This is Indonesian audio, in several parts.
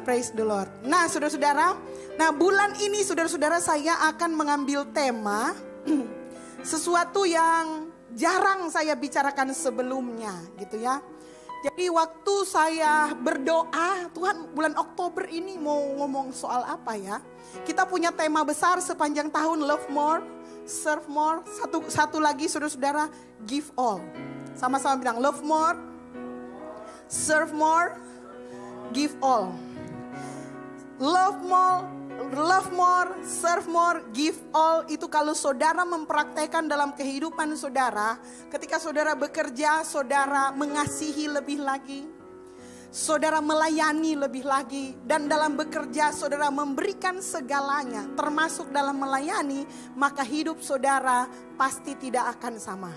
Praise the Lord. Nah saudara-saudara, nah bulan ini saudara-saudara saya akan mengambil tema sesuatu yang jarang saya bicarakan sebelumnya gitu ya. Jadi waktu saya berdoa, Tuhan bulan Oktober ini mau ngomong soal apa ya? Kita punya tema besar sepanjang tahun, love more, serve more. Satu lagi saudara-saudara, give all. Sama-sama bilang love more, serve more, give all. Love more, serve more, give all. Itu kalau saudara mempraktekkan dalam kehidupan saudara. Ketika saudara bekerja, saudara mengasihi lebih lagi, saudara melayani lebih lagi. Dan dalam bekerja saudara memberikan segalanya, termasuk dalam melayani. Maka hidup saudara pasti tidak akan sama.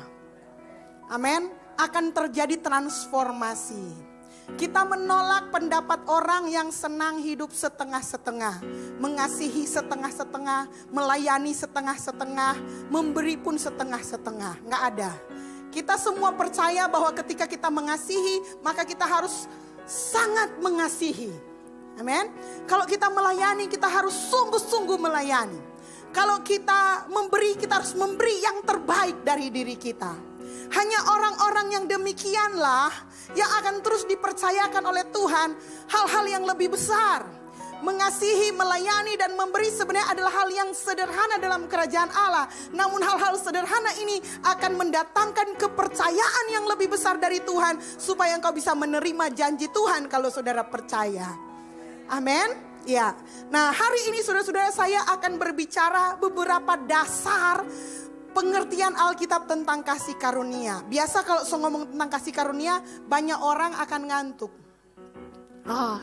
Amin. Akan terjadi transformasi. Kita menolak pendapat orang yang senang hidup setengah-setengah. Mengasihi setengah-setengah, melayani setengah-setengah, memberi pun setengah-setengah. Nggak ada. Kita semua percaya bahwa ketika kita mengasihi, maka kita harus sangat mengasihi. Amin. Kalau kita melayani, kita harus sungguh-sungguh melayani. Kalau kita memberi, kita harus memberi yang terbaik dari diri kita. Hanya orang-orang yang demikianlah yang akan terus dipercayakan oleh Tuhan hal-hal yang lebih besar. Mengasihi, melayani dan memberi sebenarnya adalah hal yang sederhana dalam kerajaan Allah. Namun hal-hal sederhana ini akan mendatangkan kepercayaan yang lebih besar dari Tuhan. Supaya engkau bisa menerima janji Tuhan kalau saudara percaya. Amin. Ya. Nah hari ini saudara-saudara saya akan berbicara beberapa dasar pengertian Alkitab tentang kasih karunia. Biasa kalau ngomong tentang kasih karunia, banyak orang akan ngantuk.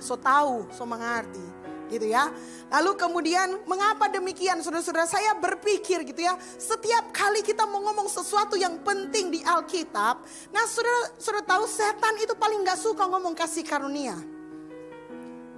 So tahu, so mengerti, gitu ya. Lalu kemudian mengapa demikian, saudara-saudara? Saya berpikir gitu ya. Setiap kali kita mau ngomong sesuatu yang penting di Alkitab, nah saudara tahu setan itu paling gak suka ngomong kasih karunia.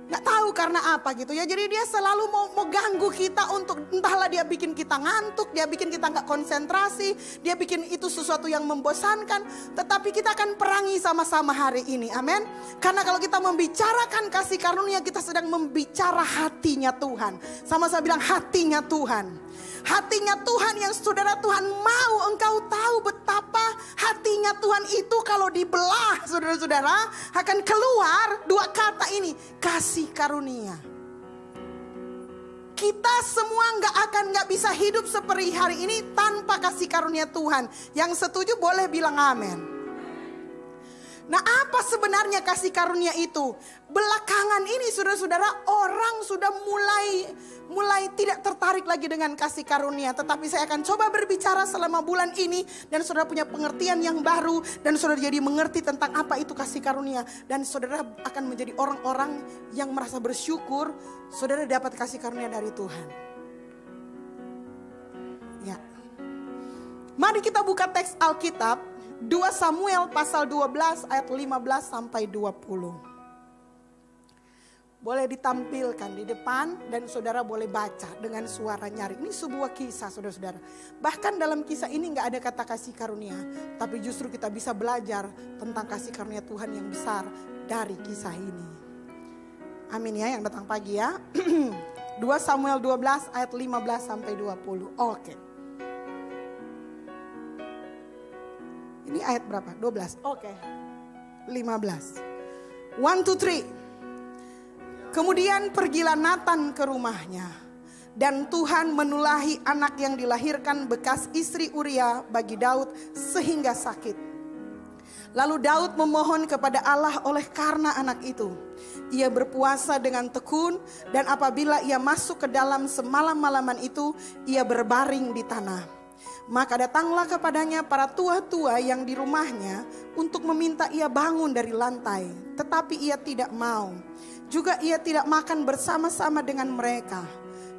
Gak tahu karena apa gitu ya. Jadi dia selalu mau ganggu kita untuk entahlah dia bikin kita ngantuk, dia bikin kita gak konsentrasi, dia bikin itu sesuatu yang membosankan. Tetapi kita akan perangi sama-sama hari ini. Amin. Karena kalau kita membicarakan kasih karunia, kita sedang membicara hatinya Tuhan. Sama-sama bilang hatinya Tuhan. Hatinya Tuhan yang saudara Tuhan mau engkau tahu betapa hatinya Tuhan itu kalau dibelah saudara-saudara akan keluar dua kata ini, kasih karunia. Kita semua nggak bisa hidup seperti hari ini tanpa kasih karunia Tuhan. Yang setuju boleh bilang amin. Nah apa sebenarnya kasih karunia itu? Belakangan ini saudara-saudara orang sudah mulai tidak tertarik lagi dengan kasih karunia. Tetapi saya akan coba berbicara selama bulan ini. Dan saudara punya pengertian yang baru. Dan saudara jadi mengerti tentang apa itu kasih karunia. Dan saudara akan menjadi orang-orang yang merasa bersyukur. Saudara dapat kasih karunia dari Tuhan. Ya. Mari kita buka teks Alkitab. 2 Samuel pasal 12 ayat 15 sampai 20. Boleh ditampilkan di depan dan saudara boleh baca dengan suara nyaring. Ini sebuah kisah saudara-saudara. Bahkan dalam kisah ini gak ada kata kasih karunia. Tapi justru kita bisa belajar tentang kasih karunia Tuhan yang besar dari kisah ini. Amin ya yang datang pagi ya. 2 Samuel 12 ayat 15 sampai 20. Oke. Ini ayat berapa? 12. Oke. 15. 1, 2, 3. Kemudian pergilah Natan ke rumahnya. Dan Tuhan menulahi anak yang dilahirkan bekas istri Uria bagi Daud sehingga sakit. Lalu Daud memohon kepada Allah oleh karena anak itu. Ia berpuasa dengan tekun dan apabila ia masuk ke dalam semalam-malaman itu, ia berbaring di tanah. Maka datanglah kepadanya para tua-tua yang di rumahnya untuk meminta ia bangun dari lantai. Tetapi ia tidak mau. Juga ia tidak makan bersama-sama dengan mereka.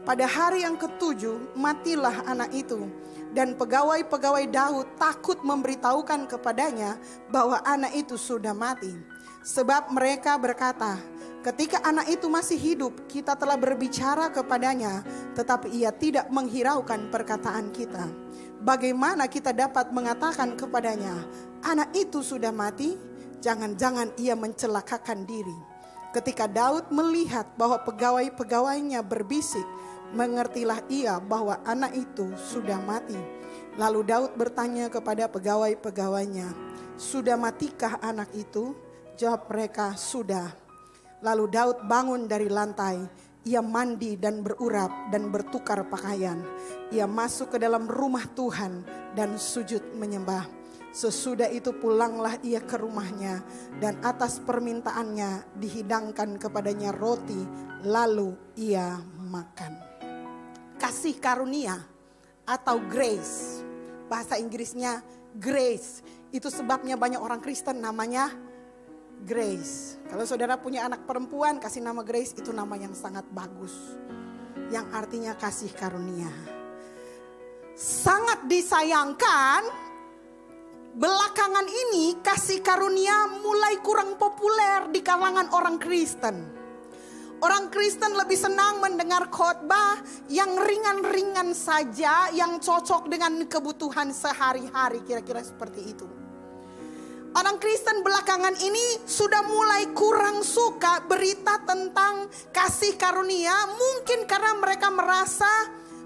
Pada hari yang ke-7 matilah anak itu. Dan pegawai-pegawai Daud takut memberitahukan kepadanya bahwa anak itu sudah mati. Sebab mereka berkata, ketika anak itu masih hidup kita telah berbicara kepadanya. Tetapi ia tidak menghiraukan perkataan kita. Bagaimana kita dapat mengatakan kepadanya, anak itu sudah mati? Jangan-jangan ia mencelakakan diri. Ketika Daud melihat bahwa pegawai-pegawainya berbisik, mengertilah ia bahwa anak itu sudah mati. Lalu Daud bertanya kepada pegawai-pegawainya, "Sudah matikah anak itu?" Jawab mereka, "Sudah." Lalu Daud bangun dari lantai. Ia mandi dan berurap dan bertukar pakaian. Ia masuk ke dalam rumah Tuhan dan sujud menyembah. Sesudah itu pulanglah ia ke rumahnya, dan atas permintaannya dihidangkan kepadanya roti, lalu ia makan. Kasih karunia atau grace, bahasa Inggrisnya grace. Itu sebabnya banyak orang Kristen namanya Grace. Kalau saudara punya anak perempuan, kasih nama Grace, itu nama yang sangat bagus, yang artinya kasih karunia. Sangat disayangkan, belakangan ini kasih karunia mulai kurang populer di kalangan orang Kristen. Orang Kristen lebih senang mendengar khotbah yang ringan-ringan saja, yang cocok dengan kebutuhan sehari-hari, kira-kira seperti itu. Orang Kristen belakangan ini sudah mulai kurang suka berita tentang kasih karunia, mungkin karena mereka merasa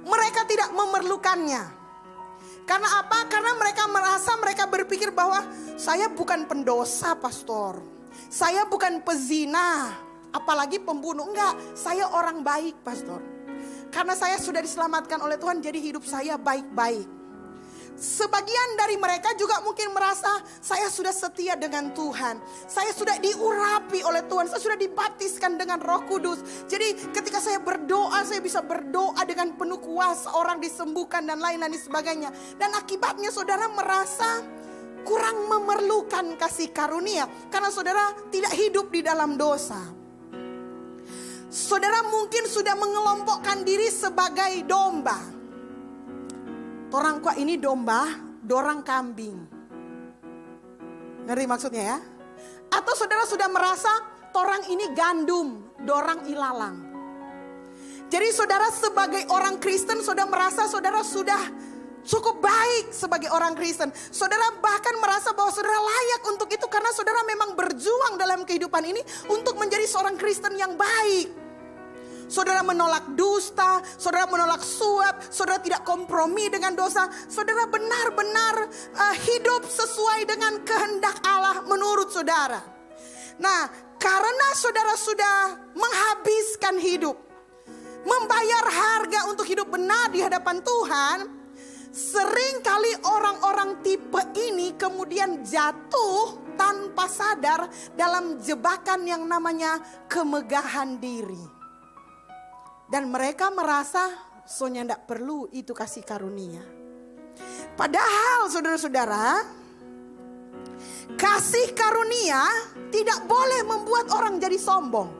mereka tidak memerlukannya. Karena apa? Karena mereka berpikir bahwa saya bukan pendosa, pastor. Saya bukan pezina, apalagi pembunuh. Enggak, saya orang baik, pastor. Karena saya sudah diselamatkan oleh Tuhan, jadi hidup saya baik-baik. Sebagian dari mereka juga mungkin merasa saya sudah setia dengan Tuhan. Saya sudah diurapi oleh Tuhan. Saya sudah dibaptiskan dengan Roh Kudus. Jadi ketika saya berdoa, saya bisa berdoa dengan penuh kuasa. Orang disembuhkan dan lain-lain sebagainya. Dan akibatnya saudara merasa kurang memerlukan kasih karunia. Karena saudara tidak hidup di dalam dosa. Saudara mungkin sudah mengelompokkan diri sebagai domba. Orang kuat ini domba, dorang kambing. Ngerti maksudnya ya? Atau saudara sudah merasa orang ini gandum, dorang ilalang. Jadi saudara sebagai orang Kristen, saudara merasa saudara sudah cukup baik sebagai orang Kristen. Saudara bahkan merasa bahwa saudara layak untuk itu karena saudara memang berjuang dalam kehidupan ini untuk menjadi seorang Kristen yang baik. Saudara menolak dusta, saudara menolak suap, saudara tidak kompromi dengan dosa. Saudara benar-benar hidup sesuai dengan kehendak Allah menurut saudara. Nah, karena saudara sudah menghabiskan hidup, membayar harga untuk hidup benar di hadapan Tuhan, seringkali orang-orang tipe ini kemudian jatuh tanpa sadar dalam jebakan yang namanya kemegahan diri. Dan mereka merasa soalnya tidak perlu itu kasih karunia. Padahal saudara-saudara, kasih karunia tidak boleh membuat orang jadi sombong.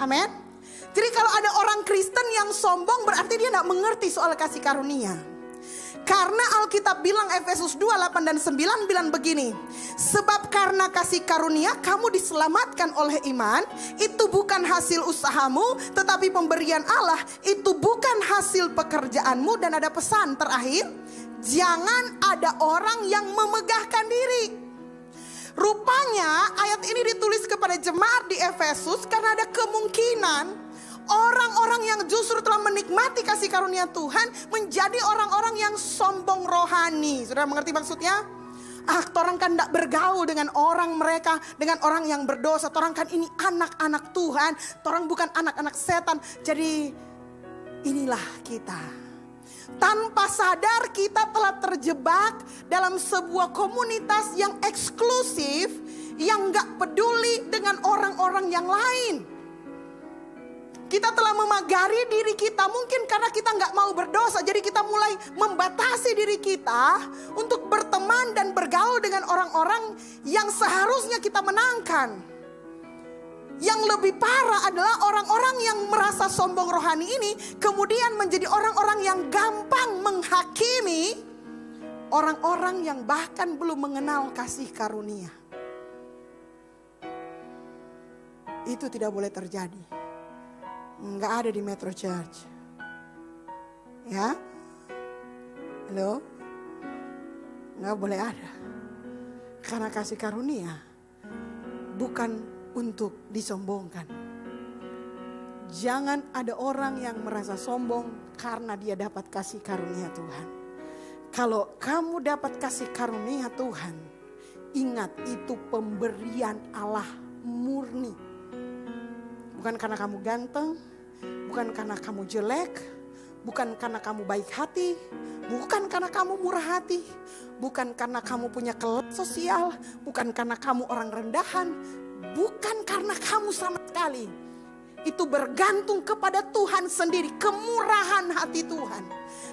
Amin. Jadi kalau ada orang Kristen yang sombong berarti dia tidak mengerti soal kasih karunia. Karena Alkitab bilang Efesus 2, 8 dan 9 bilang begini. Sebab karena kasih karunia kamu diselamatkan oleh iman. Itu bukan hasil usahamu tetapi pemberian Allah. Itu bukan hasil pekerjaanmu. Dan ada pesan terakhir. Jangan ada orang yang memegahkan diri. Rupanya ayat ini ditulis kepada jemaat di Efesus karena ada kemungkinan orang-orang yang justru telah menikmati kasih karunia Tuhan menjadi orang-orang yang sombong rohani. Saudara mengerti maksudnya? Orang kan tidak bergaul dengan orang mereka, dengan orang yang berdosa. Orang kan ini anak-anak Tuhan, orang bukan anak-anak setan. Jadi inilah kita. Tanpa sadar kita telah terjebak dalam sebuah komunitas yang eksklusif, yang gak peduli dengan orang-orang yang lain. Kita telah memagari diri kita mungkin karena kita nggak mau berdosa. Jadi kita mulai membatasi diri kita untuk berteman dan bergaul dengan orang-orang yang seharusnya kita menangkan. Yang lebih parah adalah orang-orang yang merasa sombong rohani ini kemudian menjadi orang-orang yang gampang menghakimi orang-orang yang bahkan belum mengenal kasih karunia. Itu tidak boleh terjadi. Nggak ada di Metro Church. Ya. Halo. Nggak boleh ada. Karena kasih karunia bukan untuk disombongkan. Jangan ada orang yang merasa sombong karena dia dapat kasih karunia Tuhan. Kalau kamu dapat kasih karunia Tuhan, ingat itu pemberian Allah murni. Bukan karena kamu ganteng, bukan karena kamu jelek, bukan karena kamu baik hati, bukan karena kamu murah hati, bukan karena kamu punya kelas sosial, bukan karena kamu orang rendahan, bukan karena kamu sama sekali. Itu bergantung kepada Tuhan sendiri, kemurahan hati Tuhan.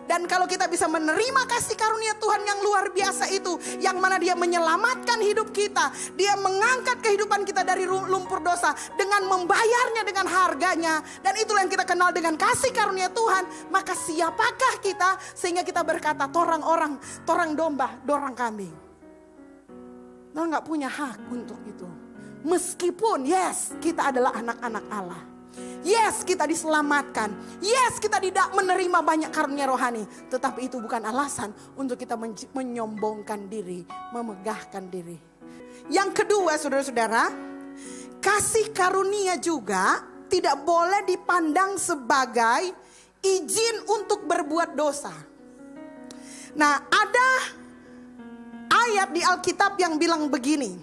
Dan kalau kita bisa menerima kasih karunia Tuhan yang luar biasa itu, yang mana dia menyelamatkan hidup kita, dia mengangkat kehidupan kita dari lumpur dosa dengan membayarnya dengan harganya, dan itulah yang kita kenal dengan kasih karunia Tuhan. Maka siapakah kita sehingga kita berkata torang domba, dorang kambing. Kita nggak punya hak untuk itu. Meskipun yes, kita adalah anak-anak Allah. Yes, kita diselamatkan. Yes, kita tidak menerima banyak karunia rohani. Tetapi itu bukan alasan untuk kita menyombongkan diri, memegahkan diri. Yang kedua, saudara-saudara, kasih karunia juga tidak boleh dipandang sebagai izin untuk berbuat dosa. Nah, ada ayat di Alkitab yang bilang begini.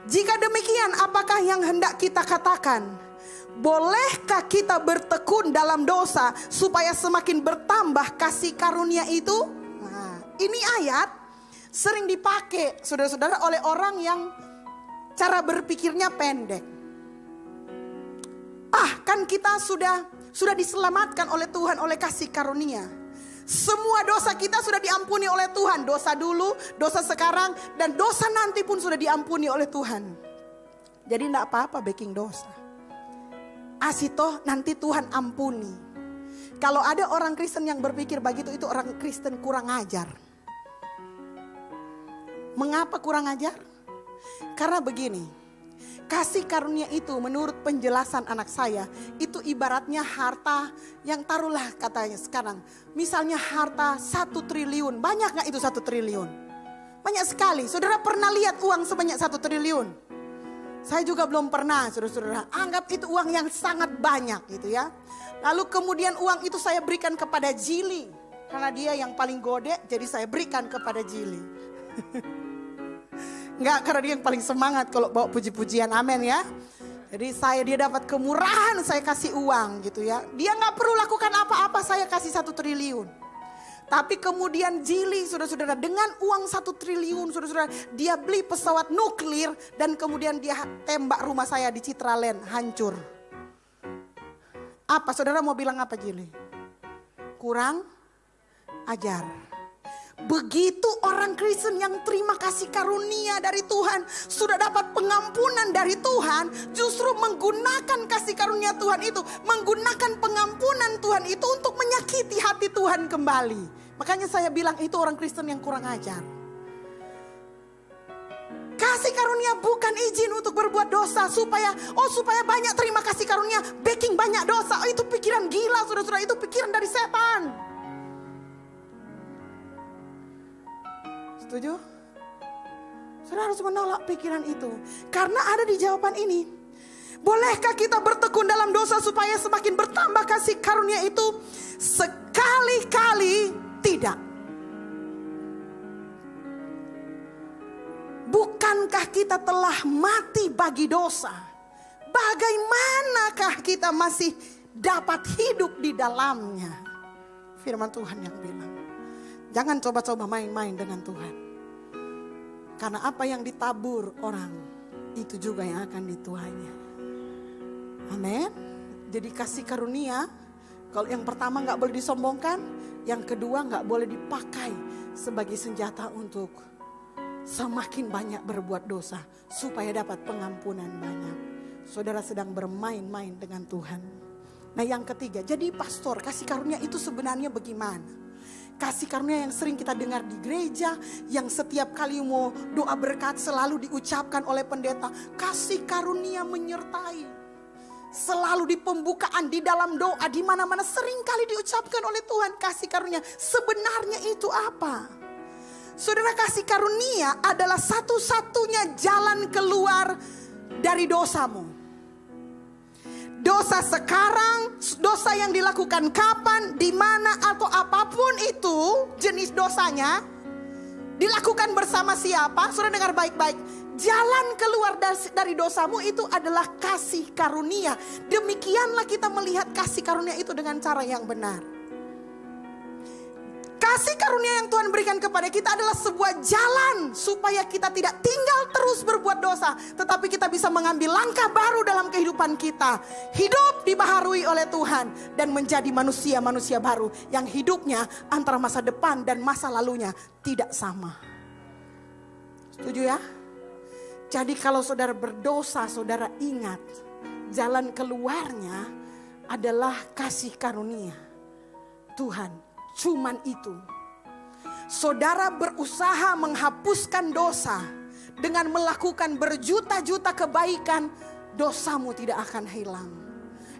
Jika demikian, apakah yang hendak kita katakan? Bolehkah kita bertekun dalam dosa supaya semakin bertambah kasih karunia itu? Nah, ini ayat sering dipakai saudara-saudara oleh orang yang cara berpikirnya pendek. Kan kita sudah diselamatkan oleh Tuhan oleh kasih karunia. Semua dosa kita sudah diampuni oleh Tuhan. Dosa dulu, dosa sekarang, dan dosa nanti pun sudah diampuni oleh Tuhan. Jadi enggak apa-apa baking dosa. Asitoh nanti Tuhan ampuni. Kalau ada orang Kristen yang berpikir begitu, itu orang Kristen kurang ajar. Mengapa kurang ajar? Karena begini, kasih karunia itu menurut penjelasan anak saya, itu ibaratnya harta yang taruhlah katanya sekarang. Misalnya harta 1 triliun, banyak gak itu 1 triliun? Banyak sekali, saudara pernah lihat uang sebanyak 1 triliun? Saya juga belum pernah, saudara-saudara. Anggap itu uang yang sangat banyak gitu ya. Lalu kemudian uang itu saya berikan kepada Jili. Karena dia yang paling gede, jadi saya berikan kepada Jili. Enggak, karena dia yang paling semangat kalau bawa puji-pujian, amin ya. Jadi dia dapat kemurahan, saya kasih uang gitu ya. Dia gak perlu lakukan apa-apa, saya kasih 1 triliun. Tapi kemudian Jili, saudara-saudara, dengan uang 1 triliun, saudara-saudara, dia beli pesawat nuklir dan kemudian dia tembak rumah saya di Citraland, hancur. Apa, saudara mau bilang apa Jili? Kurang ajar. Begitu orang Kristen yang terima kasih karunia dari Tuhan, sudah dapat pengampunan dari Tuhan, justru menggunakan kasih karunia Tuhan itu, menggunakan pengampunan Tuhan itu untuk menyakiti hati Tuhan kembali. Makanya saya bilang itu orang Kristen yang kurang ajar. Kasih karunia bukan izin untuk berbuat dosa supaya banyak terima kasih karunia, baking banyak dosa. Itu pikiran gila, saudara-saudara, itu pikiran dari setan. Setuju? Saudara harus menolak pikiran itu. Karena ada di jawaban ini. Bolehkah kita bertekun dalam dosa supaya semakin bertambah kasih karunia itu? Sekali-kali tidak. Bukankah kita telah mati bagi dosa? Bagaimanakah kita masih dapat hidup di dalamnya? Firman Tuhan yang bilang. Jangan coba-coba main-main dengan Tuhan. Karena apa yang ditabur orang, itu juga yang akan dituainya. Amin. Jadi kasih karunia, kalau yang pertama gak boleh disombongkan, yang kedua gak boleh dipakai sebagai senjata untuk semakin banyak berbuat dosa, supaya dapat pengampunan banyak. Saudara sedang bermain-main dengan Tuhan. Nah yang ketiga, jadi pastor, kasih karunia itu sebenarnya bagaimana? Kasih karunia yang sering kita dengar di gereja, yang setiap kali mau doa berkat selalu diucapkan oleh pendeta. Kasih karunia menyertai. Selalu di pembukaan, di dalam doa, di mana-mana sering kali diucapkan oleh Tuhan kasih karunia. Sebenarnya itu apa? Saudara, kasih karunia adalah satu-satunya jalan keluar dari dosamu. Dosa sekarang, dosa yang dilakukan kapan, di mana, atau apapun itu jenis dosanya, dilakukan bersama siapa? Saudara dengar baik-baik. Jalan keluar dari dosamu itu adalah kasih karunia. Demikianlah kita melihat kasih karunia itu dengan cara yang benar. Kasih karunia yang Tuhan berikan kepada kita adalah sebuah jalan supaya kita tidak tinggal terus berbuat dosa, tetapi kita bisa mengambil langkah baru dalam kehidupan kita. Hidup dibaharui oleh Tuhan dan menjadi manusia-manusia baru yang hidupnya antara masa depan dan masa lalunya tidak sama. Setuju ya? Jadi kalau saudara berdosa, saudara ingat jalan keluarnya adalah kasih karunia Tuhan. Cuman itu. Saudara berusaha menghapuskan dosa dengan melakukan berjuta-juta kebaikan, dosamu tidak akan hilang.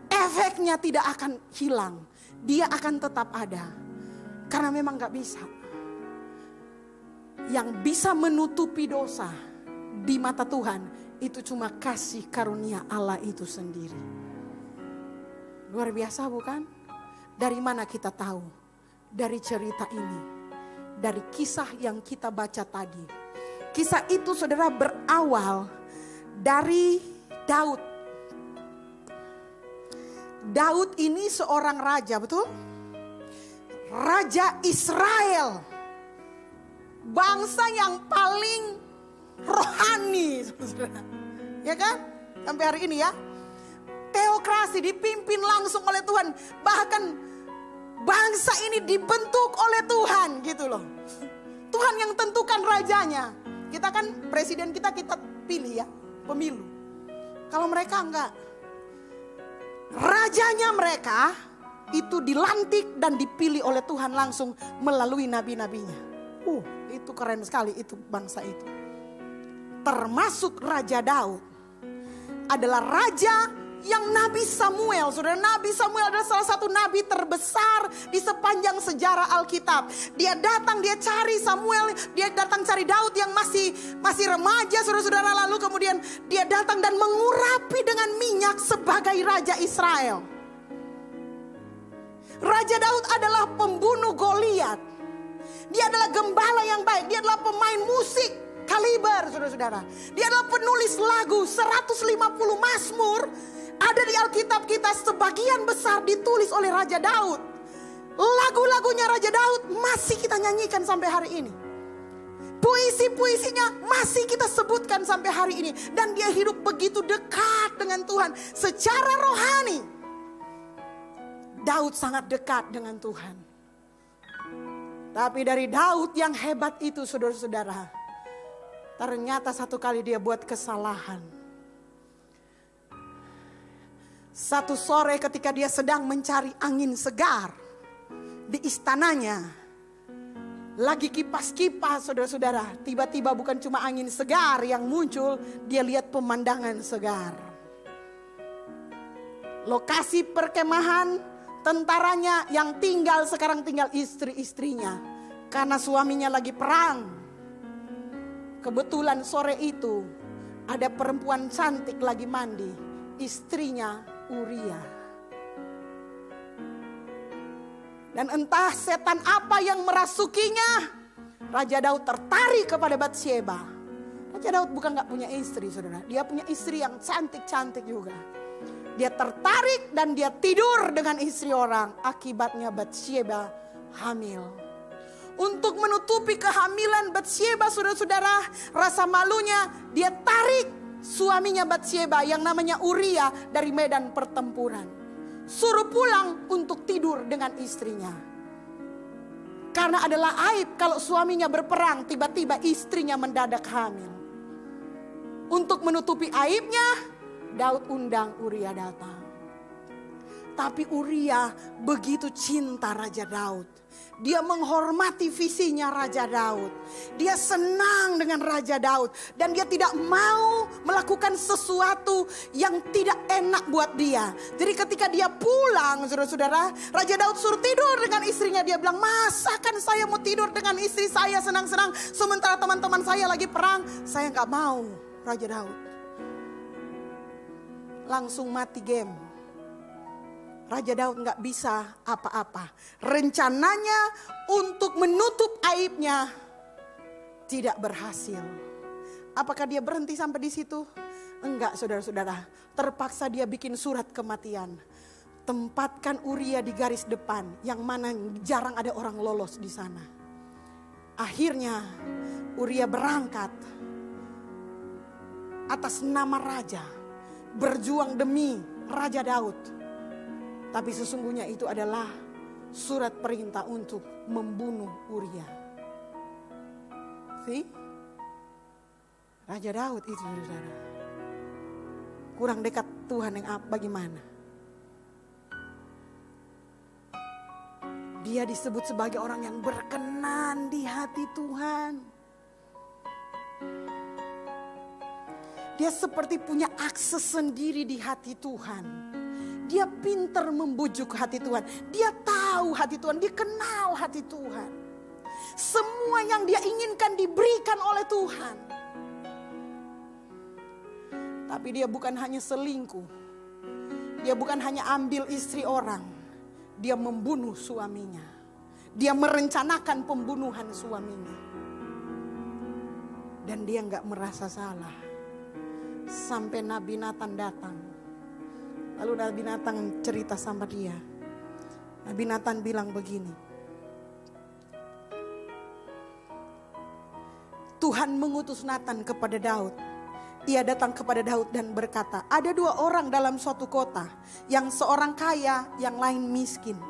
Efeknya tidak akan hilang. Dia akan tetap ada. Karena memang gak bisa. Yang bisa menutupi dosa di mata Tuhan itu cuma kasih karunia Allah itu sendiri. Luar biasa bukan? Dari mana kita tahu? Dari cerita ini, dari kisah yang kita baca tadi. Kisah itu saudara berawal dari Daud. Daud ini seorang raja, betul? Raja Israel. Bangsa yang paling rohani, saudara. Ya kan? Sampai hari ini ya. Teokrasi dipimpin langsung oleh Tuhan. Bahkan bangsa ini dibentuk oleh Tuhan gitu loh. Tuhan yang tentukan rajanya. Kita kan presiden kita pilih ya, pemilu. Kalau mereka enggak. Rajanya mereka itu dilantik dan dipilih oleh Tuhan langsung melalui nabi-nabinya. Itu keren sekali itu bangsa itu. Termasuk Raja Daud adalah raja yang Nabi Samuel, saudara, Nabi Samuel adalah salah satu nabi terbesar di sepanjang sejarah Alkitab. Dia datang, dia cari Samuel, dia datang cari Daud yang masih remaja, saudara-saudara. Lalu kemudian dia datang dan mengurapi dengan minyak sebagai Raja Israel. Raja Daud adalah pembunuh Goliat. Dia adalah gembala yang baik, dia adalah pemain musik kaliber, saudara-saudara. Dia adalah penulis lagu, 150 mazmur ada di Alkitab kita, sebagian besar ditulis oleh Raja Daud. Lagu-lagunya Raja Daud masih kita nyanyikan sampai hari ini. Puisi-puisinya masih kita sebutkan sampai hari ini. Dan dia hidup begitu dekat dengan Tuhan secara rohani. Daud sangat dekat dengan Tuhan. Tapi dari Daud yang hebat itu, saudara-saudara, ternyata satu kali dia buat kesalahan. Satu sore ketika dia sedang mencari angin segar di istananya, lagi kipas-kipas, saudara-saudara, tiba-tiba bukan cuma angin segar yang muncul, dia lihat pemandangan segar. Lokasi perkemahan tentaranya yang sekarang tinggal istri-istrinya karena suaminya lagi perang. Kebetulan sore itu ada perempuan cantik lagi mandi, istrinya Uria. Dan entah setan apa yang merasukinya, Raja Daud tertarik kepada Batsyeba. Raja Daud bukan gak punya istri, saudara. Dia punya istri yang cantik-cantik juga. Dia tertarik dan dia tidur dengan istri orang. Akibatnya Batsyeba hamil. Untuk menutupi kehamilan Batsyeba, saudara-saudara, rasa malunya dia tarik suaminya Batsyeba yang namanya Uria dari medan pertempuran. Suruh pulang untuk tidur dengan istrinya. Karena adalah aib kalau suaminya berperang, tiba-tiba istrinya mendadak hamil. Untuk menutupi aibnya, Daud undang Uria datang. Tapi Uria begitu cinta Raja Daud. Dia menghormati visinya Raja Daud. Dia senang dengan Raja Daud. Dan dia tidak mau melakukan sesuatu yang tidak enak buat dia. Jadi ketika dia pulang, saudara-saudara, Raja Daud suruh tidur dengan istrinya. Dia bilang, masa kan saya mau tidur dengan istri saya senang-senang, sementara teman-teman saya lagi perang. Saya gak mau, Raja Daud. langsung mati game. Raja Daud gak bisa apa-apa. Rencananya untuk menutup aibnya tidak berhasil. Apakah dia berhenti sampai di situ? Enggak, saudara-saudara. Terpaksa dia bikin surat kematian. Tempatkan Uria di garis depan, yang mana jarang ada orang lolos di sana. Akhirnya Uria berangkat atas nama raja, berjuang demi Raja Daud. Tapi sesungguhnya itu adalah surat perintah untuk membunuh Uria. See? Raja Daud itu, saudara. Kurang dekat Tuhan yang bagaimana? Dia disebut sebagai orang yang berkenan di hati Tuhan. Dia seperti punya akses sendiri di hati Tuhan. Dia pintar membujuk hati Tuhan. Dia tahu hati Tuhan, dia kenal hati Tuhan. Semua yang dia inginkan diberikan oleh Tuhan. Tapi dia bukan hanya selingkuh. Dia bukan hanya ambil istri orang. Dia membunuh suaminya. Dia merencanakan pembunuhan suaminya. Dan dia gak merasa salah. Sampai Nabi Nathan datang. Lalu Nabi Nathan cerita sama dia. Nabi Nathan bilang begini. Tuhan mengutus Nathan kepada Daud. Ia datang kepada Daud dan berkata, ada 2 orang dalam suatu kota, yang seorang kaya, yang lain miskin.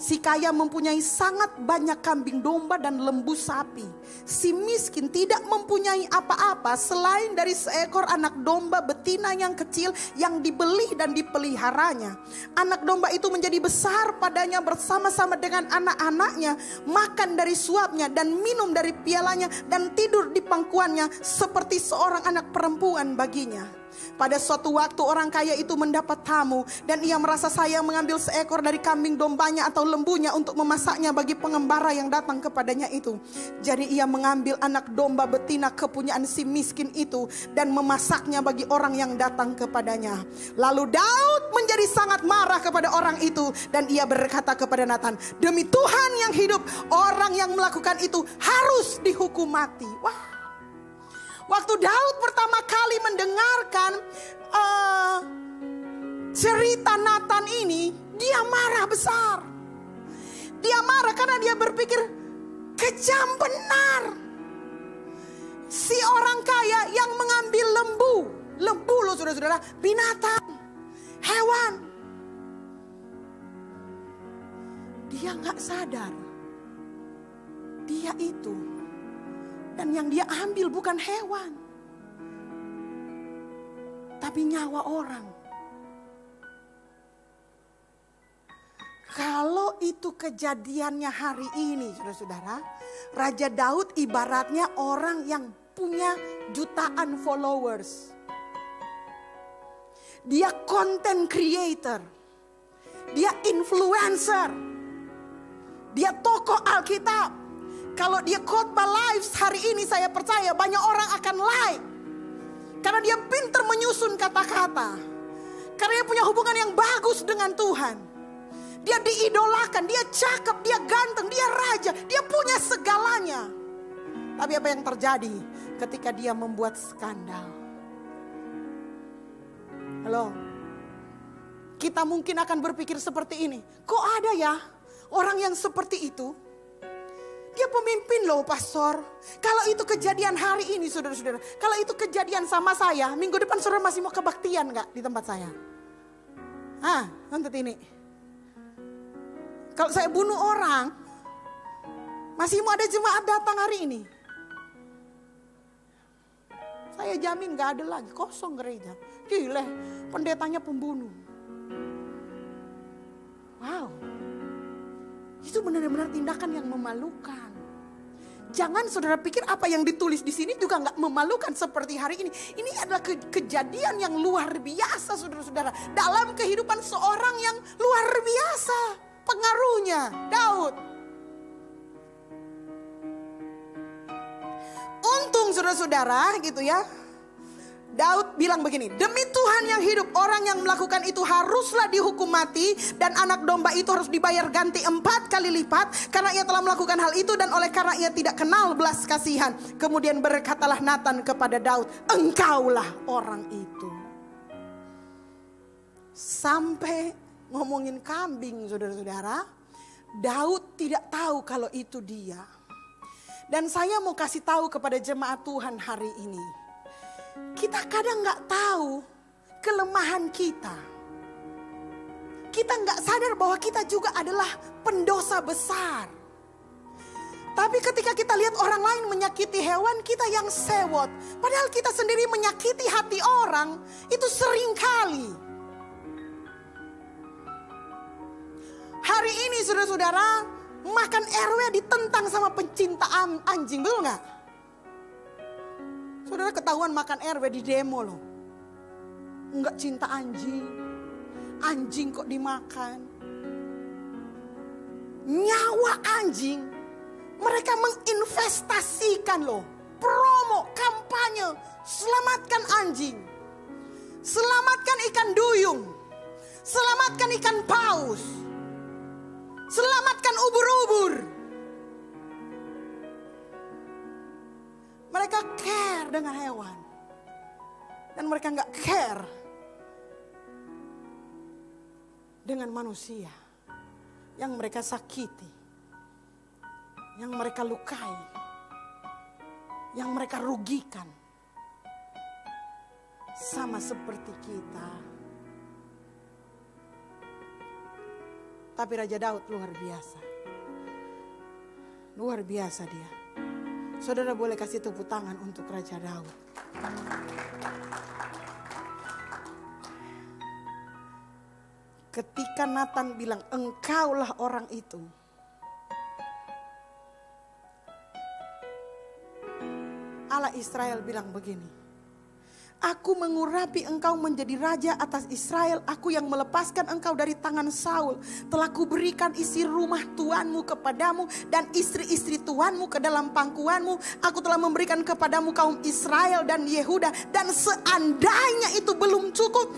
Si kaya mempunyai sangat banyak kambing domba dan lembu sapi. Si miskin tidak mempunyai apa-apa selain dari seekor anak domba betina yang kecil yang dibeli dan dipeliharanya. Anak domba itu menjadi besar padanya bersama-sama dengan anak-anaknya, makan dari suapnya dan minum dari pialanya dan tidur di pangkuannya seperti seorang anak perempuan baginya. Pada suatu waktu orang kaya itu mendapat tamu dan ia merasa sayang mengambil seekor dari kambing dombanya atau lembunya untuk memasaknya bagi pengembara yang datang kepadanya itu. Jadi ia mengambil anak domba betina kepunyaan si miskin itu dan memasaknya bagi orang yang datang kepadanya. Lalu Daud menjadi sangat marah kepada orang itu dan ia berkata kepada Nathan, demi Tuhan yang hidup, orang yang melakukan itu harus dihukum mati. Wah. Waktu Daud pertama kali mendengarkan cerita Nathan ini, dia marah besar. Dia marah karena dia berpikir, kejam benar. Si orang kaya yang mengambil lembu loh saudara-saudara, binatang, hewan. Dia gak sadar, dia itu. Dan yang dia ambil bukan hewan, tapi nyawa orang. Kalau itu kejadiannya hari ini, saudara-saudara, Raja Daud ibaratnya orang yang punya jutaan followers. Dia content creator, dia influencer, dia tokoh Alkitab. Kalau dia khotbah live hari ini, saya percaya banyak orang akan like. Karena dia pintar menyusun kata-kata. Karena dia punya hubungan yang bagus dengan Tuhan. Dia diidolakan, dia cakep, dia ganteng, dia raja. Dia punya segalanya. Tapi apa yang terjadi ketika dia membuat skandal? Halo? Kita mungkin akan berpikir seperti ini. Kok ada ya orang yang seperti itu? Dia pemimpin loh pastor. Kalau itu kejadian hari ini saudara-saudara. Kalau itu kejadian sama saya. Minggu depan saudara masih mau kebaktian gak di tempat saya? Nonton ini. Kalau saya bunuh orang. Masih mau ada jemaat datang hari ini? Saya jamin gak ada lagi. Kosong gereja. Gila, pendetanya pembunuh. Wow. Itu benar-benar tindakan yang memalukan. Jangan saudara pikir apa yang ditulis di sini juga nggak memalukan seperti hari ini. Ini adalah kejadian yang luar biasa saudara-saudara. Dalam kehidupan seorang yang luar biasa. Pengaruhnya Daud. Untung saudara-saudara gitu ya. Daud bilang begini, demi Tuhan yang hidup, orang yang melakukan itu haruslah dihukum mati, dan anak domba itu harus dibayar ganti 4 kali lipat, karena ia telah melakukan hal itu dan oleh karena ia tidak kenal belas kasihan. Kemudian berkatalah Nathan kepada Daud, engkaulah orang itu. Sampai ngomongin kambing, saudara-saudara, Daud tidak tahu kalau itu dia. Dan saya mau kasih tahu kepada jemaat Tuhan hari ini, kita kadang gak tahu kelemahan kita. Kita gak sadar bahwa kita juga adalah pendosa besar. Tapi ketika kita lihat orang lain menyakiti hewan, kita yang sewot. Padahal kita sendiri menyakiti hati orang, itu sering kali. Hari ini saudara-saudara, makan RW ditentang sama pencinta anjing, betul gak? Saudara ketahuan makan RW di demo loh. Enggak cinta anjing. Anjing kok dimakan. Nyawa anjing. Mereka menginvestasikan loh. Promo, kampanye. Selamatkan anjing. Selamatkan ikan duyung. Selamatkan ikan paus. Selamatkan ubur-ubur. Mereka care dengan hewan. Dan mereka gak care dengan manusia yang mereka sakiti, yang mereka lukai, yang mereka rugikan. Sama seperti kita. Tapi Raja Daud luar biasa. Luar biasa dia. Saudara boleh kasih tepuk tangan untuk Raja Daud. Ketika Nathan bilang, engkaulah orang itu. Allah Israel bilang begini. Aku mengurapi engkau menjadi raja atas Israel. Aku yang melepaskan engkau dari tangan Saul. Telah kuberikan isi rumah tuanmu kepadamu dan istri-istri tuanmu ke dalam pangkuanmu. Aku telah memberikan kepadamu kaum Israel dan Yehuda. Dan seandainya itu belum cukup,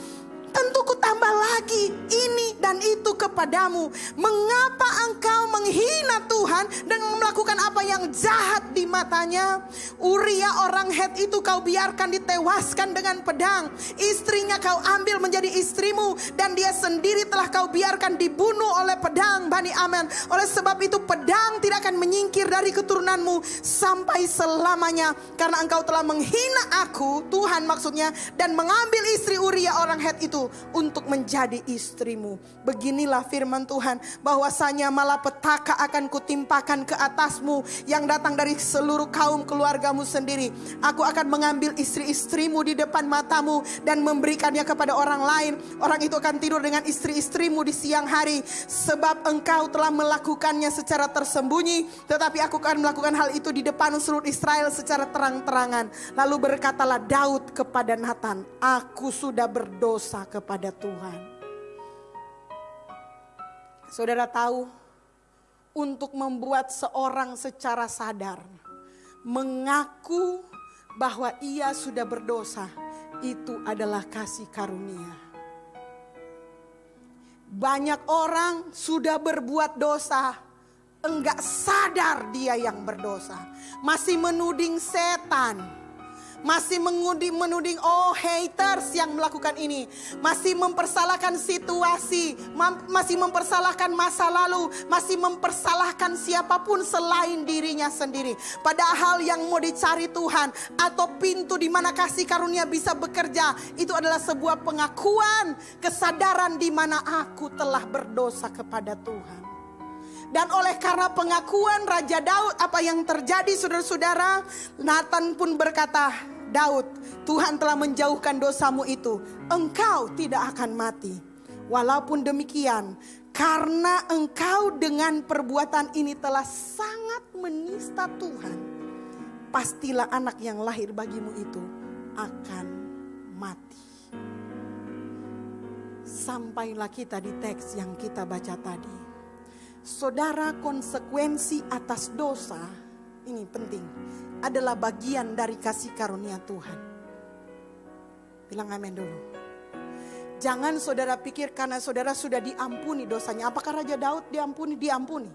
tentu ku tambah lagi ini dan itu kepadamu. Mengapa engkau menghina Tuhan dengan melakukan apa yang jahat di matanya? Uria orang Het itu kau biarkan ditewaskan dengan pedang. Istrinya kau ambil menjadi istrimu, dan dia sendiri telah kau biarkan dibunuh oleh pedang Bani Ammon. Oleh sebab itu pedang tidak akan menyingkir dari keturunanmu sampai selamanya, karena engkau telah menghina aku, Tuhan maksudnya, dan mengambil istri Uria orang Het itu untuk menjadi istrimu. Beginilah firman Tuhan, bahwasanya malapetaka akan kutimpakan ke atasmu yang datang dari seluruh kaum keluargamu sendiri. Aku akan mengambil istri-istrimu di depan matamu dan memberikannya kepada orang lain. Orang itu akan tidur dengan istri-istrimu di siang hari, sebab engkau telah melakukannya secara tersembunyi, tetapi aku akan melakukan hal itu di depan seluruh Israel secara terang-terangan. Lalu berkatalah Daud kepada Nathan, aku sudah berdosa kepada Tuhan. Saudara tahu, untuk membuat seorang secara sadar mengaku bahwa ia sudah berdosa, itu adalah kasih karunia. Banyak orang sudah berbuat dosa, enggak sadar dia yang berdosa, masih menuding setan. Masih menuding haters yang melakukan ini. Masih mempersalahkan situasi, masih mempersalahkan masa lalu, masih mempersalahkan siapapun selain dirinya sendiri. Padahal yang mau dicari Tuhan, atau pintu di mana kasih karunia bisa bekerja, itu adalah sebuah pengakuan, kesadaran di mana aku telah berdosa kepada Tuhan. Dan oleh karena pengakuan Raja Daud, apa yang terjadi saudara-saudara? Nathan pun berkata, Daud, Tuhan telah menjauhkan dosamu itu. Engkau tidak akan mati. Walaupun demikian, karena engkau dengan perbuatan ini telah sangat menista Tuhan, pastilah anak yang lahir bagimu itu akan mati. Sampailah kita di teks yang kita baca tadi. Saudara, konsekuensi atas dosa, ini penting, adalah bagian dari kasih karunia Tuhan. Bilang amin dulu. Jangan saudara pikir karena saudara sudah diampuni dosanya. Apakah Raja Daud diampuni? Diampuni.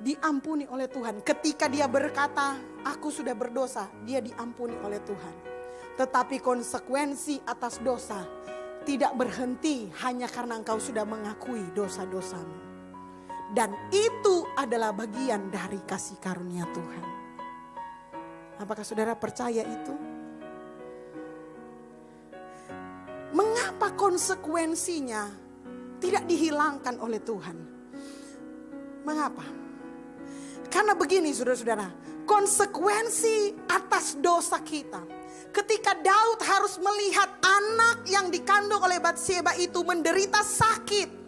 Diampuni oleh Tuhan. Ketika dia berkata, aku sudah berdosa, dia diampuni oleh Tuhan. Tetapi konsekuensi atas dosa tidak berhenti hanya karena engkau sudah mengakui dosa-dosamu. Dan itu adalah bagian dari kasih karunia Tuhan. Apakah saudara percaya itu? Mengapa konsekuensinya tidak dihilangkan oleh Tuhan? Mengapa? Karena begini saudara-saudara, konsekuensi atas dosa kita. Ketika Daud harus melihat anak yang dikandung oleh Batseba itu menderita sakit.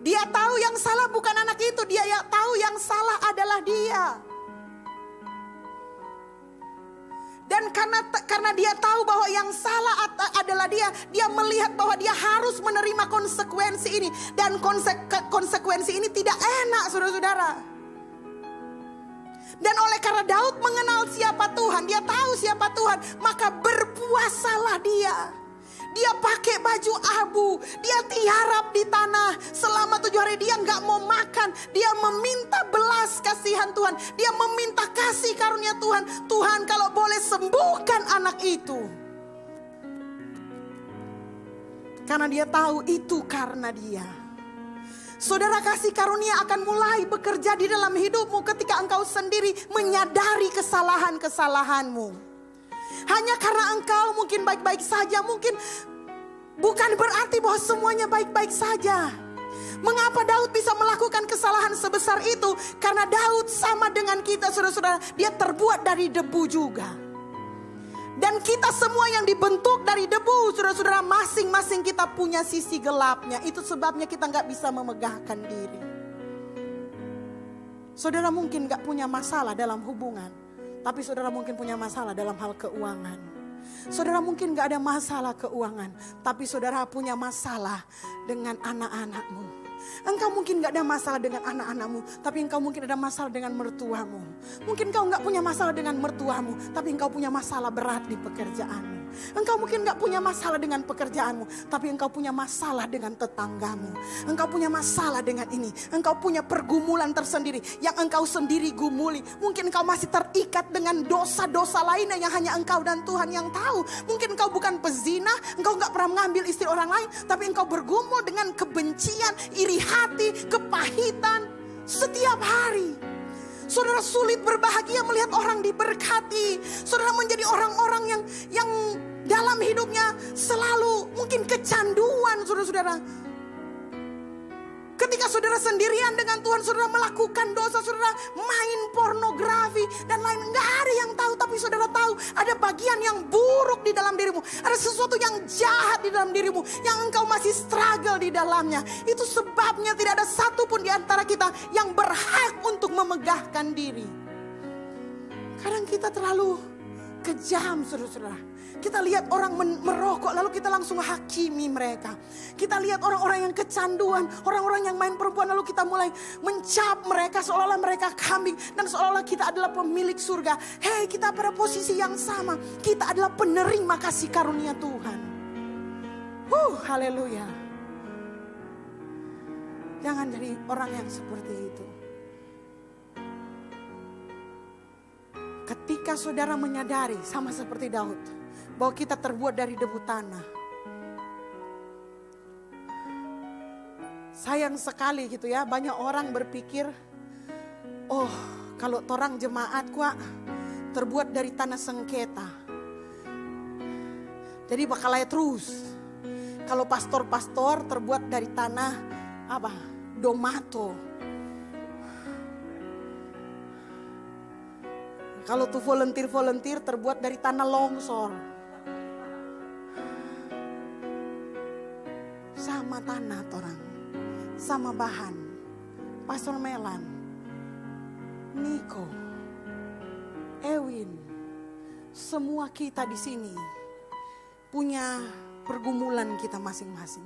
Dia tahu yang salah bukan anak itu, dia tahu yang salah adalah dia. Dan karena dia tahu bahwa yang salah adalah dia melihat bahwa dia harus menerima konsekuensi ini. Dan konsekuensi ini tidak enak saudara-saudara. Dan oleh karena Daud mengenal siapa Tuhan, dia tahu siapa Tuhan, maka berpuasalah dia. Dia pakai baju abu, dia tiarap di tanah selama 7 hari, dia nggak mau makan. Dia meminta belas kasihan Tuhan, dia meminta kasih karunia Tuhan. Tuhan kalau boleh sembuhkan anak itu. Karena dia tahu itu karena dia. Saudara, kasih karunia akan mulai bekerja di dalam hidupmu ketika engkau sendiri menyadari kesalahan-kesalahanmu. Hanya karena engkau mungkin baik-baik saja, mungkin bukan berarti bahwa semuanya baik-baik saja. Mengapa Daud bisa melakukan kesalahan sebesar itu? Karena Daud sama dengan kita saudara-saudara, dia terbuat dari debu juga. Dan kita semua yang dibentuk dari debu, saudara-saudara, masing-masing kita punya sisi gelapnya. Itu sebabnya kita gak bisa memegahkan diri. Saudara mungkin gak punya masalah dalam hubungan, tapi saudara mungkin punya masalah dalam hal keuangan. Saudara mungkin gak ada masalah keuangan, tapi saudara punya masalah dengan anak-anakmu. Engkau mungkin gak ada masalah dengan anak-anakmu, tapi engkau mungkin ada masalah dengan mertuamu. Mungkin engkau gak punya masalah dengan mertuamu, tapi engkau punya masalah berat di pekerjaanmu. Engkau mungkin gak punya masalah dengan pekerjaanmu, tapi engkau punya masalah dengan tetanggamu. Engkau punya masalah dengan ini. Engkau punya pergumulan tersendiri yang engkau sendiri gumuli. Mungkin engkau masih terikat dengan dosa-dosa lainnya yang hanya engkau dan Tuhan yang tahu. Mungkin engkau bukan pezina, engkau gak pernah mengambil istri orang lain, tapi engkau bergumul dengan kebencian, iri hati, kepahitan setiap hari. Saudara sulit berbahagia melihat orang diberkati. Saudara menjadi orang-orang yang dalam hidupnya selalu mungkin kecanduan, saudara-saudara. Ketika saudara sendirian dengan Tuhan, saudara melakukan dosa, saudara main pornografi dan lain. Gak ada yang tahu, tapi saudara tahu ada bagian yang buruk di dalam dirimu. Ada sesuatu yang jahat di dalam dirimu yang engkau masih struggle di dalamnya. Itu sebabnya tidak ada satupun di antara kita yang berhak untuk memegahkan diri. Kadang kita terlalu kejam, saudara-saudara. Kita lihat orang merokok lalu kita langsung hakimi mereka. Kita lihat orang-orang yang kecanduan, orang-orang yang main perempuan lalu kita mulai mencap mereka seolah-olah mereka kambing dan seolah-olah kita adalah pemilik surga. Hei, kita pada posisi yang sama. Kita adalah penerima kasih karunia Tuhan. Haleluya. Jangan jadi orang yang seperti itu. Ketika saudara menyadari sama seperti Daud, bahwa kita terbuat dari debu tanah. Sayang sekali gitu ya, banyak orang berpikir, oh kalau torang jemaat kuat terbuat dari tanah sengketa. Jadi bakal aja terus. Kalau pastor-pastor terbuat dari tanah apa? Domato. Kalau tuh volunteer terbuat dari tanah longsor. Sama tanah orang, sama bahan. Pastor Melan, Niko, Ewin, semua kita di sini punya pergumulan kita masing-masing,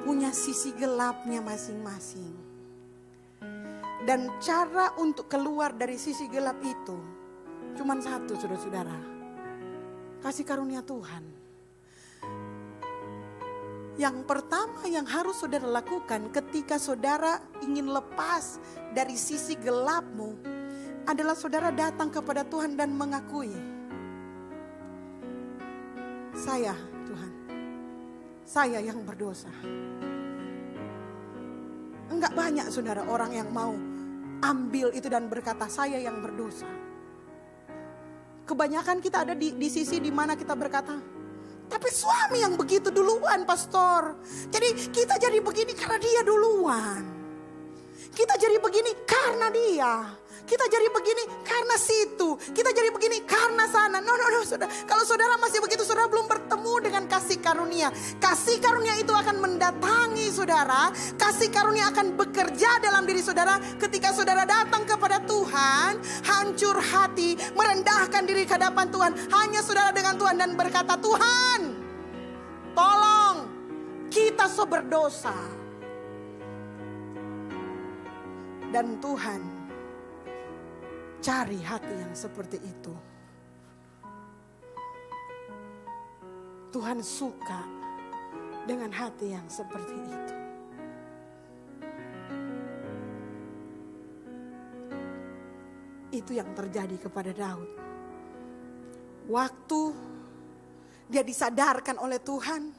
punya sisi gelapnya masing-masing. Dan cara untuk keluar dari sisi gelap itu cuman satu, saudara-saudara, kasih karunia Tuhan. Yang pertama yang harus saudara lakukan ketika saudara ingin lepas dari sisi gelapmu adalah saudara datang kepada Tuhan dan mengakui, saya Tuhan, saya yang berdosa. Enggak banyak saudara orang yang mau ambil itu dan berkata saya yang berdosa. Kebanyakan kita ada di sisi di mana kita berkata, tapi suami yang begitu duluan pastor. Jadi kita jadi begini karena dia duluan. Kita jadi begini karena dia. Kita jadi begini karena situ. Kita jadi begini karena sana. No, saudara. Kalau saudara masih begitu, saudara belum bertemu dengan kasih karunia. Kasih karunia itu akan mendatangi saudara. Kasih karunia akan bekerja dalam diri saudara. Ketika saudara datang kepada Tuhan, hancur hati, merendahkan diri ke hadapan Tuhan. Hanya saudara dengan Tuhan dan berkata, Tuhan, tolong, kita so berdosa. Dan Tuhan cari hati yang seperti itu. Tuhan suka dengan hati yang seperti itu. Itu yang terjadi kepada Daud. Waktu dia disadarkan oleh Tuhan,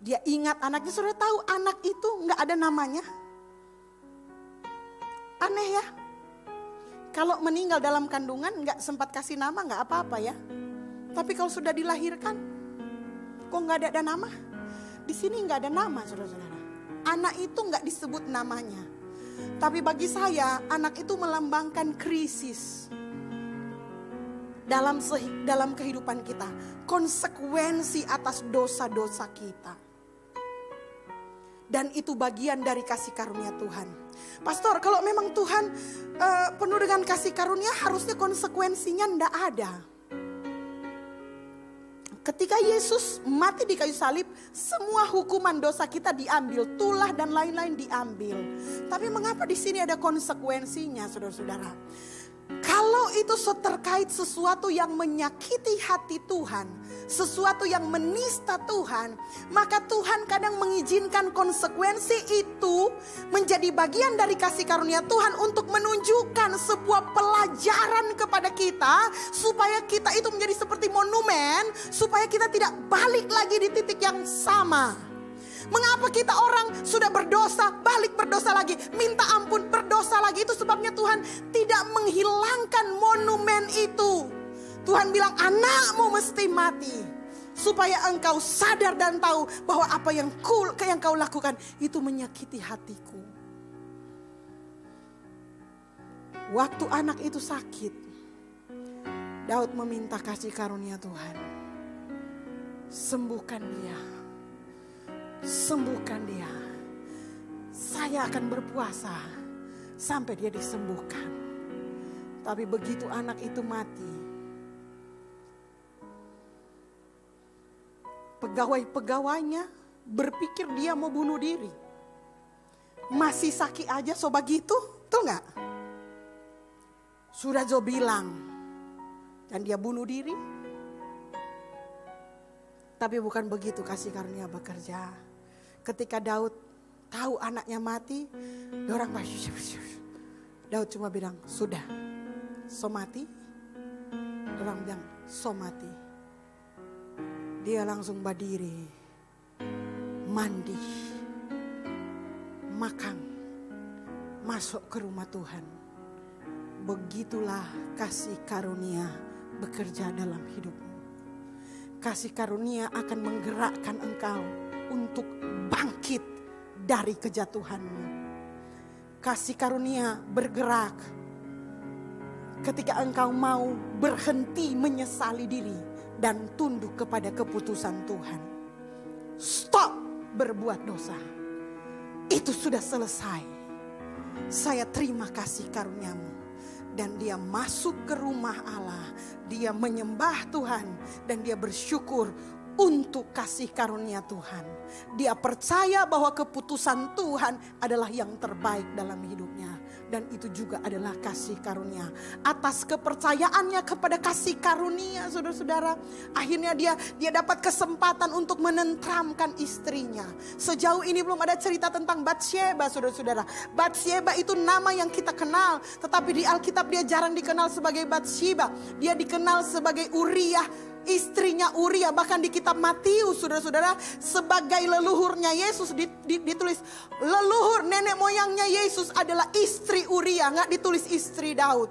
dia ingat anaknya. Saudara tahu anak itu gak ada namanya. Aneh ya. Kalau meninggal dalam kandungan gak sempat kasih nama gak apa-apa ya. Tapi kalau sudah dilahirkan, kok gak ada nama? Di sini gak ada nama saudara-saudara. Anak itu gak disebut namanya. Tapi bagi saya anak itu melambangkan krisis dalam kehidupan kita. Konsekuensi atas dosa-dosa kita. Dan itu bagian dari kasih karunia Tuhan. Pastor, kalau memang Tuhan penuh dengan kasih karunia, harusnya konsekuensinya ndak ada. Ketika Yesus mati di kayu salib, semua hukuman dosa kita diambil, tulah dan lain-lain diambil. Tapi mengapa di sini ada konsekuensinya, saudara-saudara? Kalau itu terkait sesuatu yang menyakiti hati Tuhan, sesuatu yang menista Tuhan, maka Tuhan kadang mengizinkan konsekuensi itu menjadi bagian dari kasih karunia Tuhan untuk menunjukkan sebuah pelajaran kepada kita, supaya kita itu menjadi seperti monumen, supaya kita tidak balik lagi di titik yang sama. Mengapa kita orang sudah berdosa, balik berdosa lagi, minta ampun, berdosa lagi? Itu sebabnya Tuhan tidak menghilangkan monumen itu. Tuhan bilang anakmu mesti mati, supaya engkau sadar dan tahu bahwa apa yang kau lakukan itu menyakiti hatiku. Waktu anak itu sakit, Daud meminta kasih karunia Tuhan. Sembuhkan dia. Sembuhkan dia. Saya akan berpuasa sampai dia disembuhkan. Tapi begitu anak itu mati, pegawai-pegawainya berpikir dia mau bunuh diri. Masih sakit aja so begitu, tuh nggak? Sudah Jo bilang, dan dia bunuh diri. Tapi bukan begitu kasih karunia bekerja. Ketika Daud tahu anaknya mati, orang Daud cuma bilang, sudah, so mati. Orang bilang, so mati. Dia langsung berdiri, mandi, makan, masuk ke rumah Tuhan. Begitulah kasih karunia bekerja dalam hidupmu. Kasih karunia akan menggerakkan engkau untuk bangkit dari kejatuhanmu. Kasih karunia bergerak ketika engkau mau berhenti menyesali diri dan tunduk kepada keputusan Tuhan. Stop berbuat dosa. Itu sudah selesai. Saya terima kasih karuniamu. Dan dia masuk ke rumah Allah. Dia menyembah Tuhan. Dan dia bersyukur untuk kasih karunia Tuhan. Dia percaya bahwa keputusan Tuhan adalah yang terbaik dalam hidupnya. Dan itu juga adalah kasih karunia. Atas kepercayaannya kepada kasih karunia, saudara-saudara, akhirnya dia dapat kesempatan untuk menenteramkan istrinya. Sejauh ini belum ada cerita tentang Batsyeba, saudara-saudara. Batsyeba itu nama yang kita kenal, tetapi di Alkitab dia jarang dikenal sebagai Batsyeba. Dia dikenal sebagai Uriah, istrinya Uria. Bahkan di kitab Matius, saudara-saudara, sebagai leluhurnya Yesus ditulis leluhur nenek moyangnya Yesus adalah istri Uria, nggak ditulis istri Daud.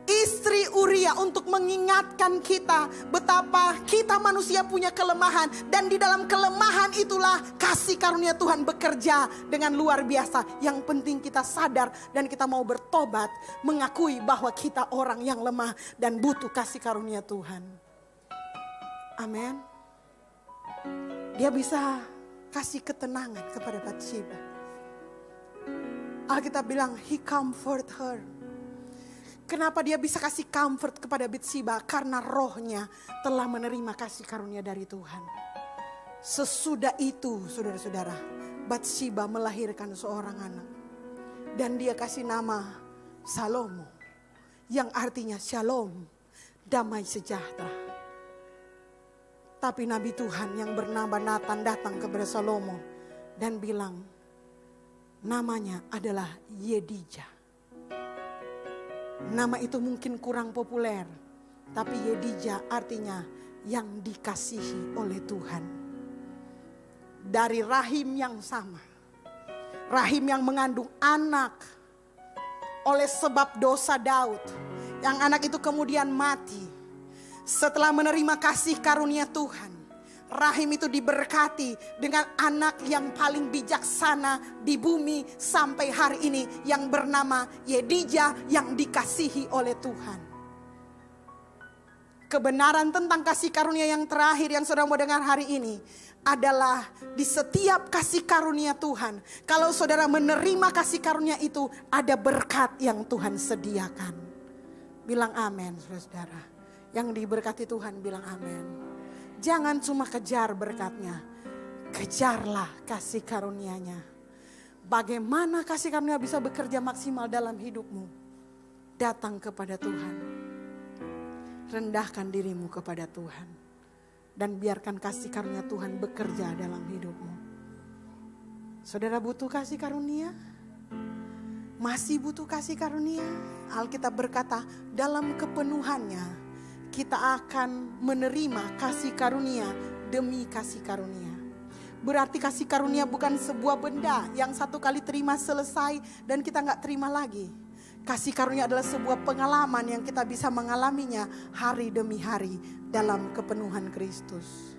Istri Uria untuk mengingatkan kita betapa kita manusia punya kelemahan, dan di dalam kelemahan itulah kasih karunia Tuhan bekerja dengan luar biasa. Yang penting kita sadar dan kita mau bertobat, mengakui bahwa kita orang yang lemah dan butuh kasih karunia Tuhan. Amin. Dia bisa kasih ketenangan kepada Batsyeba. Alkitab bilang he comfort her. Kenapa dia bisa kasih comfort kepada Batsyeba? Karena rohnya telah menerima kasih karunia dari Tuhan. Sesudah itu, saudara-saudara, Batsyeba melahirkan seorang anak. Dan dia kasih nama Salomo, yang artinya shalom, damai sejahtera. Tapi Nabi Tuhan yang bernama Nathan datang kepada Salomo dan bilang, namanya adalah Yedijah. Nama itu mungkin kurang populer, tapi Yedijah artinya yang dikasihi oleh Tuhan. Dari rahim yang sama, rahim yang mengandung anak oleh sebab dosa Daud, yang anak itu kemudian mati. Setelah menerima kasih karunia Tuhan, rahim itu diberkati dengan anak yang paling bijaksana di bumi sampai hari ini, yang bernama Yedijah, yang dikasihi oleh Tuhan. Kebenaran tentang kasih karunia yang terakhir yang saudara mau dengar hari ini adalah di setiap kasih karunia Tuhan, kalau saudara menerima kasih karunia itu, ada berkat yang Tuhan sediakan. Bilang amin, saudara. Yang diberkati Tuhan bilang amin. Jangan cuma kejar berkatnya, kejarlah kasih karunia-Nya. Bagaimana kasih karunia bisa bekerja maksimal dalam hidupmu? Datang kepada Tuhan. Rendahkan dirimu kepada Tuhan. Dan biarkan kasih karunia Tuhan bekerja dalam hidupmu. Saudara butuh kasih karunia? Masih butuh kasih karunia? Alkitab berkata, dalam kepenuhannya kita akan menerima kasih karunia demi kasih karunia. Berarti kasih karunia bukan sebuah benda yang satu kali terima selesai dan kita gak terima lagi. Kasih karunia adalah sebuah pengalaman yang kita bisa mengalaminya hari demi hari dalam kepenuhan Kristus.